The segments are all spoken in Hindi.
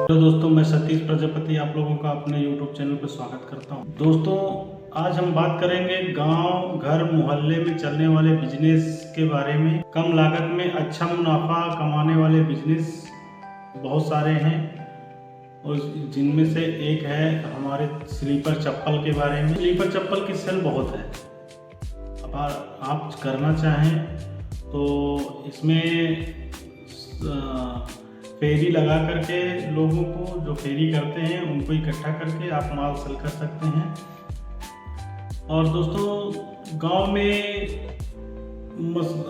तो दोस्तों, मैं सतीश प्रजापति आप लोगों का अपने YouTube चैनल पर स्वागत करता हूं। दोस्तों, आज हम बात करेंगे गांव, घर, मोहल्ले में चलने वाले बिजनेस के बारे में। कम लागत में अच्छा मुनाफा कमाने वाले बिजनेस बहुत सारे हैं और जिनमें से एक है हमारे स्लीपर चप्पल के बारे में। स्लीपर चप्पल की सेल बहुत है। अब आप करना चाहें तो इसमें फेरी लगा करके लोगों को, जो फेरी करते हैं उनको इकट्ठा करके आप माल सेल कर सकते हैं। और दोस्तों, गांव में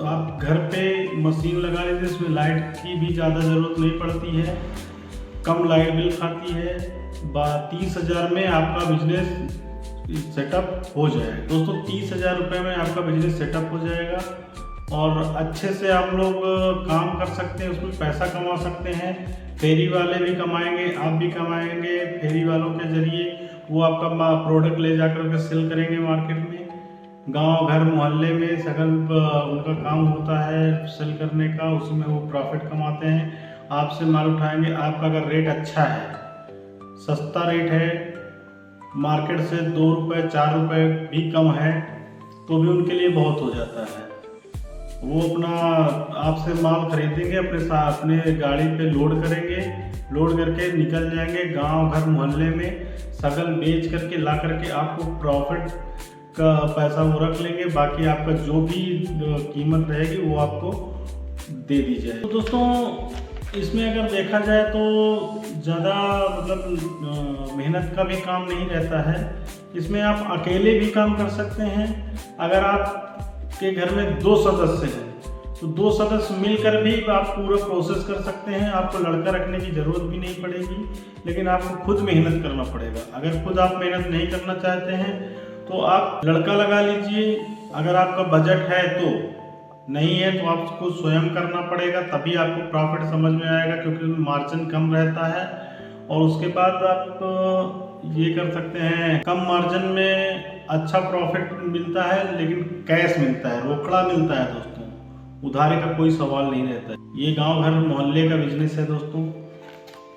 आप घर पे मशीन लगा लीजिए, इसमें लाइट की भी ज़्यादा ज़रूरत नहीं पड़ती है, कम लाइट बिल खाती है। 30,000 में आपका बिजनेस सेटअप हो जाएगा। दोस्तों, 30,000 रुपये में आपका बिजनेस सेटअप हो जाएगा और अच्छे से आप लोग काम कर सकते हैं, उसमें पैसा कमा सकते हैं। फेरी वाले भी कमाएंगे, आप भी कमाएंगे। फेरी वालों के जरिए वो आपका प्रोडक्ट ले जाकर के सेल करेंगे मार्केट में। गांव, घर, मोहल्ले में सगल उनका काम होता है सेल करने का, उसमें वो प्रॉफिट कमाते हैं। आपसे माल उठाएंगे। आपका अगर रेट अच्छा है, सस्ता रेट है, मार्केट से 2 रुपये 4 रुपये भी कम है, तो भी उनके लिए बहुत हो जाता है। वो अपना आपसे माल खरीदेंगे, अपने गाड़ी पे लोड करेंगे, लोड करके निकल जाएंगे गांव, घर, मोहल्ले में सगल बेच करके ला करके आपको प्रॉफिट का पैसा वो रख लेंगे। बाकी आपका जो भी कीमत रहेगी वो आपको दे दी जाए। तो दोस्तों, इसमें अगर देखा जाए तो ज़्यादा मेहनत का भी काम नहीं रहता है। इसमें आप अकेले भी काम कर सकते हैं। अगर आप के घर में 2 सदस्य हैं तो 2 सदस्य मिलकर भी आप पूरा प्रोसेस कर सकते हैं। आपको लड़का रखने की ज़रूरत भी नहीं पड़ेगी, लेकिन आपको खुद मेहनत करना पड़ेगा। अगर खुद आप मेहनत नहीं करना चाहते हैं तो आप लड़का लगा लीजिए। अगर आपका बजट है तो, नहीं है तो आपको स्वयं करना पड़ेगा, तभी आपको प्रॉफिट समझ में आएगा, क्योंकि मार्जिन कम रहता है। और उसके बाद आप ये कर सकते हैं, कम मार्जिन में अच्छा प्रॉफिट मिलता है, लेकिन कैश मिलता है, रोकड़ा मिलता है दोस्तों, उधारे का कोई सवाल नहीं रहता है। ये गांव, घर, मोहल्ले का बिजनेस है दोस्तों।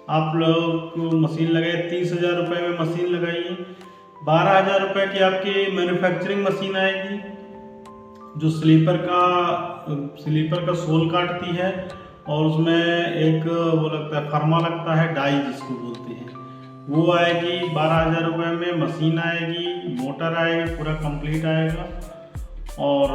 आप लोग मशीन लगाए, 30,000 रुपये में मशीन लगाइए, 12,000 रुपये की आपकी मैन्युफैक्चरिंग मशीन आएगी, जो स्लीपर का सोल काटती है और उसमें एक वो लगता है, फर्मा लगता है, डाई जिसको बोलते हैं, वो आएगी। 12,000 रुपये में मशीन आएगी, मोटर आएगी, पूरा कंप्लीट आएगा। और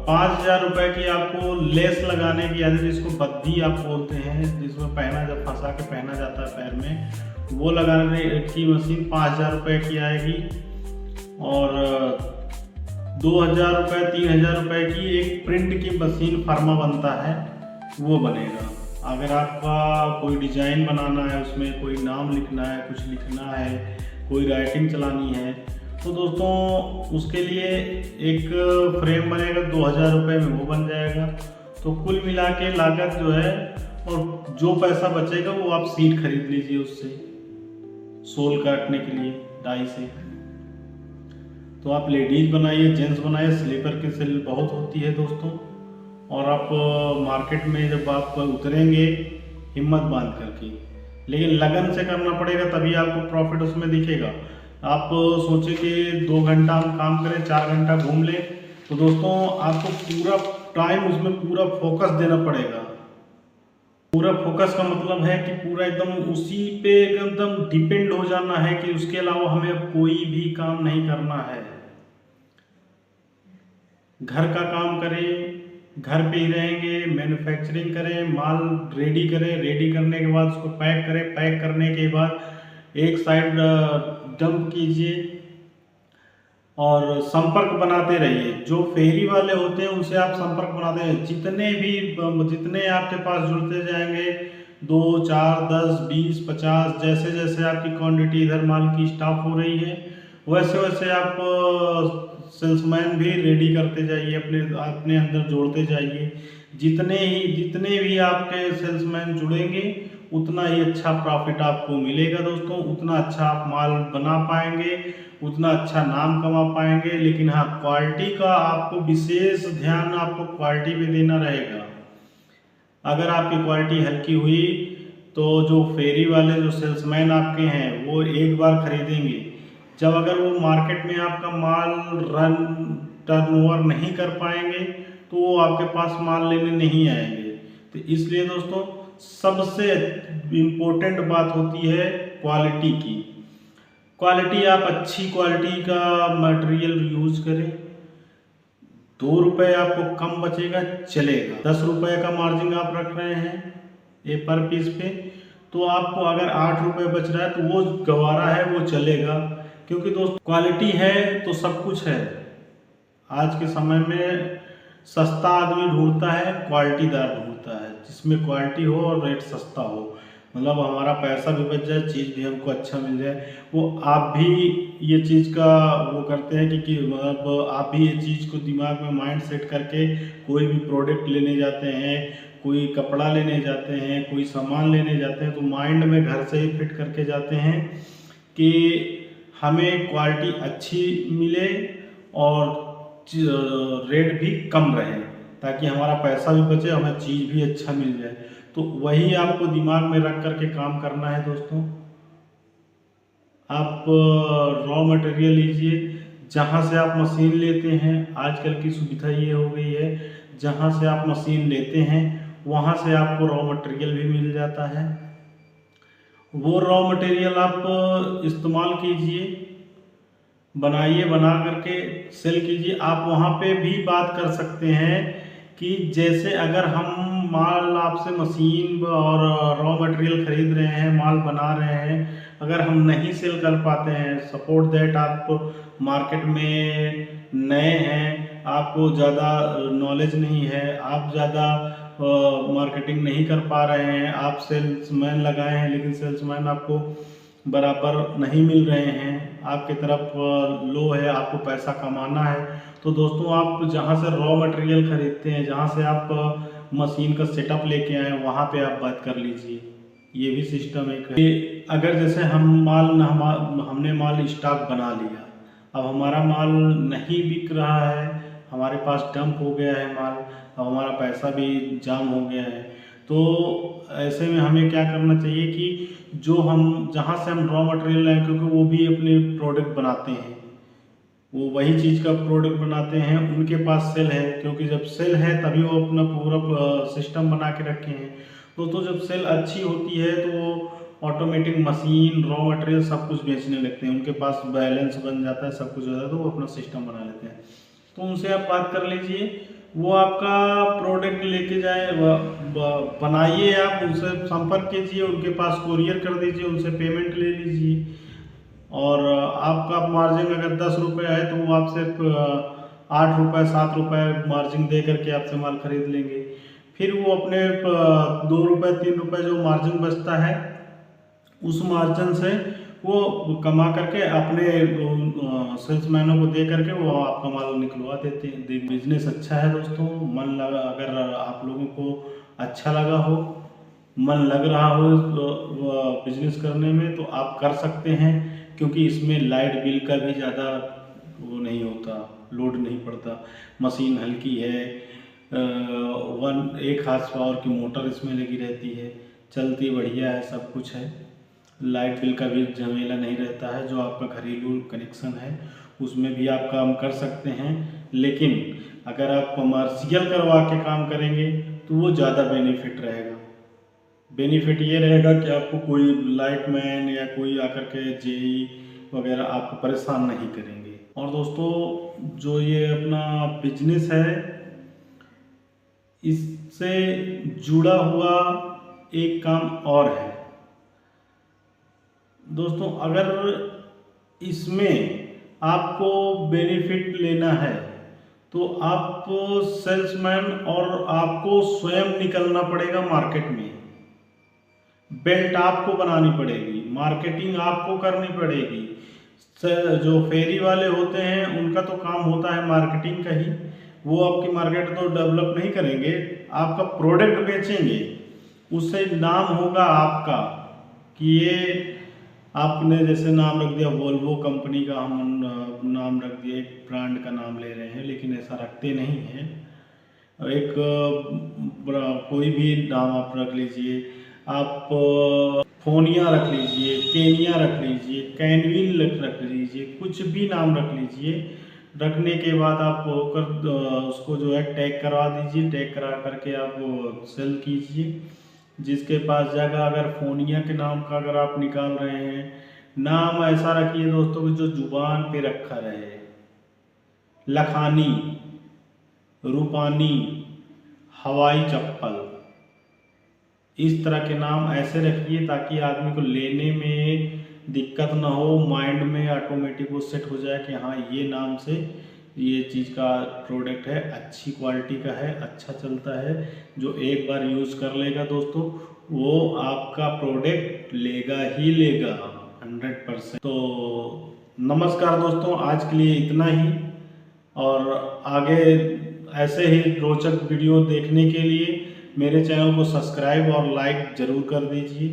5,000 रुपये की आपको लेस लगाने की, यानी जिसको बद्दी आप बोलते हैं, जिसमें जब फंसा के पहना जाता है पैर में, वो लगाने की मशीन 5,000 रुपये की आएगी। और 2,000 रुपये 3,000 रुपये की एक प्रिंट की मशीन, फर्मा बनता है, वो बनेगा। अगर आपका कोई डिजाइन बनाना है, उसमें कोई नाम लिखना है, कुछ लिखना है, कोई राइटिंग चलानी है, तो दोस्तों उसके लिए एक फ्रेम बनेगा, 2,000 रुपये में वो बन जाएगा। तो कुल मिला के लागत जो है, और जो पैसा बचेगा वो आप सीट खरीद लीजिए उससे, सोल काटने के लिए डाई से। तो आप लेडीज बनाइए, जेंट्स बनाइए, स्लीपर की सेल बहुत होती है दोस्तों। और आप मार्केट में जब आप उतरेंगे हिम्मत बांध करके, लेकिन लगन से करना पड़ेगा, तभी आपको प्रॉफिट उसमें दिखेगा। आप सोचे कि 2 घंटा हम काम करें, 4 घंटा घूम लें, तो दोस्तों आपको पूरा टाइम उसमें पूरा फोकस देना पड़ेगा। पूरा फोकस का मतलब है कि पूरा एकदम उसी पे एकदम डिपेंड हो जाना है कि उसके अलावा हमें अब कोई भी काम नहीं करना है। घर का काम करें, घर पे ही रहेंगे, मैन्युफैक्चरिंग करें, माल रेडी करें, रेडी करने के बाद उसको पैक करें, पैक करने के बाद एक साइड डंप कीजिए और संपर्क बनाते रहिए। जो फेरी वाले होते हैं उनसे आप संपर्क बनाते हैं। जितने आपके पास जुड़ते जाएंगे, 2, 4, 10, 20, 50, जैसे जैसे आपकी क्वांटिटी इधर माल की स्टॉक हो रही है, वैसे वैसे आप सेल्समैन भी रेडी करते जाइए, अपने अंदर जोड़ते जाइए। जितने भी आपके सेल्समैन जुड़ेंगे, उतना ही अच्छा प्रॉफिट आपको मिलेगा दोस्तों, उतना अच्छा आप माल बना पाएंगे, उतना अच्छा नाम कमा पाएंगे। लेकिन हाँ, क्वालिटी का आपको विशेष ध्यान आपको क्वालिटी पे देना रहेगा। अगर आपकी क्वालिटी हल्की हुई तो जो फेरी वाले जो सेल्समैन आपके हैं वो एक बार खरीदेंगे, जब अगर वो मार्केट में आपका माल रन टर्नओवर नहीं कर पाएंगे तो वो आपके पास माल लेने नहीं आएंगे। तो इसलिए दोस्तों सबसे इम्पोर्टेंट बात होती है क्वालिटी की। क्वालिटी, आप अच्छी क्वालिटी का मटेरियल यूज करें। 2 रुपये आपको कम बचेगा चलेगा, 10 रुपये का मार्जिन आप रख रहे हैं ये पर पीस पे, तो आपको अगर 8 रुपये बच रहा है तो वो गवारा है, वो चलेगा। क्योंकि दोस्त क्वालिटी है तो सब कुछ है। आज के समय में सस्ता आदमी ढूंढता है, क्वालिटीदार ढूंढता है, जिसमें क्वालिटी हो और रेट सस्ता हो, मतलब हमारा पैसा भी बच जाए, चीज़ भी हमको अच्छा मिल जाए। वो आप भी ये चीज़ का वो करते हैं कि मतलब आप भी ये चीज़ को दिमाग में माइंड सेट करके कोई भी प्रोडक्ट लेने जाते हैं, कोई कपड़ा लेने जाते हैं, कोई सामान लेने जाते हैं, तो माइंड में घर से ही फिट करके जाते हैं कि हमें क्वालिटी अच्छी मिले और रेट भी कम रहे, ताकि हमारा पैसा भी बचे, हमें चीज़ भी अच्छा मिल जाए। तो वही आपको दिमाग में रख करके काम करना है दोस्तों। आप रॉ मटेरियल लीजिए, जहाँ से आप मशीन लेते हैं, आजकल की सुविधा ये हो गई है, जहाँ से आप मशीन लेते हैं वहाँ से आपको रॉ मटेरियल भी मिल जाता है। वो रॉ मटेरियल आप इस्तेमाल कीजिए, बनाइए, बना करके सेल कीजिए। आप वहाँ पे भी बात कर सकते हैं कि जैसे अगर हम माल आपसे मशीन और रॉ मटेरियल खरीद रहे हैं, माल बना रहे हैं, अगर हम नहीं सेल कर पाते हैं, सपोर्ट दैट आप मार्केट में नए हैं, आपको ज़्यादा नॉलेज नहीं है, आप ज़्यादा मार्केटिंग नहीं कर पा रहे हैं, आप सेल्समैन लगाए हैं लेकिन सेल्समैन आपको बराबर नहीं मिल रहे हैं, आपकी तरफ लो है, आपको पैसा कमाना है, तो दोस्तों आप जहां से रॉ मटेरियल खरीदते हैं, जहां से आप मशीन का सेटअप लेके आए, वहां पे आप बात कर लीजिए। ये भी सिस्टम है कि अगर जैसे हमने माल स्टॉक बना लिया, अब हमारा माल नहीं बिक रहा है, हमारे पास डंप हो गया है माल, अब हमारा पैसा भी जाम हो गया है, तो ऐसे में हमें क्या करना चाहिए कि जो हम जहाँ से हम रॉ मटेरियल लाएँ, क्योंकि वो भी अपने प्रोडक्ट बनाते हैं, वो वही चीज़ का प्रोडक्ट बनाते हैं, उनके पास सेल है, क्योंकि जब सेल है तभी वो अपना पूरा सिस्टम बना के रखे हैं। तो जब सेल अच्छी होती है तो वो ऑटोमेटिक मशीन, रॉ मटेरियल सब कुछ बेचने लगते हैं, उनके पास बैलेंस बन जाता है, सब कुछ हो जाता है, तो वो अपना सिस्टम बना लेते हैं। तो उनसे आप बात कर लीजिए, वो आपका प्रोडक्ट लेके जाए, बनाइए, आप उनसे संपर्क कीजिए, उनके पास कोरियर कर दीजिए, उनसे पेमेंट ले लीजिए, और आपका मार्जिन अगर 10 रुपये है तो वो आपसे 8 रुपये 7 रुपये मार्जिन दे करके आपसे माल खरीद लेंगे। फिर वो अपने 2 रुपये 3 रुपये जो मार्जिन बचता है, उस मार्जिन से वो कमा करके अपने सेल्समैनों को दे करके वो आपका माल निकलवा देते हैं। बिजनेस अच्छा है दोस्तों, मन लगा, अगर आप लोगों को अच्छा लगा हो, मन लग रहा हो बिजनेस करने में, तो आप कर सकते हैं, क्योंकि इसमें लाइट बिल का भी ज़्यादा वो नहीं होता, लोड नहीं पड़ता, मशीन हल्की है, 1 हार्स पावर की मोटर इसमें लगी रहती है, चलती बढ़िया है, सब कुछ है, लाइट बिल का भी झमेला नहीं रहता है। जो आपका घरेलू कनेक्शन है उसमें भी आप काम कर सकते हैं, लेकिन अगर आप कमर्शियल करवा के काम करेंगे तो वो ज़्यादा बेनिफिट रहेगा। बेनिफिट ये रहेगा कि आपको कोई लाइटमैन या कोई आकर के जेई वगैरह आपको परेशान नहीं करेंगे। और दोस्तों जो ये अपना बिजनेस है, इससे जुड़ा हुआ एक काम और है दोस्तों, अगर इसमें आपको बेनिफिट लेना है तो आप सेल्समैन और आपको स्वयं निकलना पड़ेगा मार्केट में, बेल्ट आपको बनानी पड़ेगी, मार्केटिंग आपको करनी पड़ेगी। जो फेरी वाले होते हैं उनका तो काम होता है मार्केटिंग का ही, वो आपकी मार्केट तो डेवलप नहीं करेंगे, आपका प्रोडक्ट बेचेंगे, उससे नाम होगा आपका कि ये आपने जैसे नाम रख दिया वोल्वो कंपनी का, हम नाम रख दिया, एक ब्रांड का नाम ले रहे हैं, लेकिन ऐसा रखते नहीं हैं। एक कोई भी नाम आप रख लीजिए, आप फोनिया रख लीजिए, केनिया रख लीजिए, कैनविल रख लीजिए, कुछ भी नाम रख लीजिए। रखने के बाद आप उसको जो है टैग करवा दीजिए। टैग करा करके आप सेल कीजिए। जिसके पास जाएगा, अगर फोनिया के नाम का अगर आप निकाल रहे हैं, नाम ऐसा रखिए दोस्तों कि जो जुबान पे रखा रहे। लखानी, रूपानी, हवाई चप्पल, इस तरह के नाम ऐसे रखिए ताकि आदमी को लेने में दिक्कत ना हो। माइंड में ऑटोमेटिक वो सेट हो जाए कि हाँ ये नाम से ये चीज़ का प्रोडक्ट है, अच्छी क्वालिटी का है, अच्छा चलता है। जो एक बार यूज़ कर लेगा दोस्तों, वो आपका प्रोडक्ट लेगा ही लेगा 100%। तो नमस्कार दोस्तों, आज के लिए इतना ही। और आगे ऐसे ही रोचक वीडियो देखने के लिए मेरे चैनल को सब्सक्राइब और लाइक ज़रूर कर दीजिए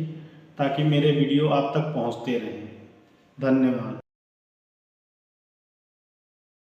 ताकि मेरे वीडियो आप तक पहुंचते रहें। धन्यवाद।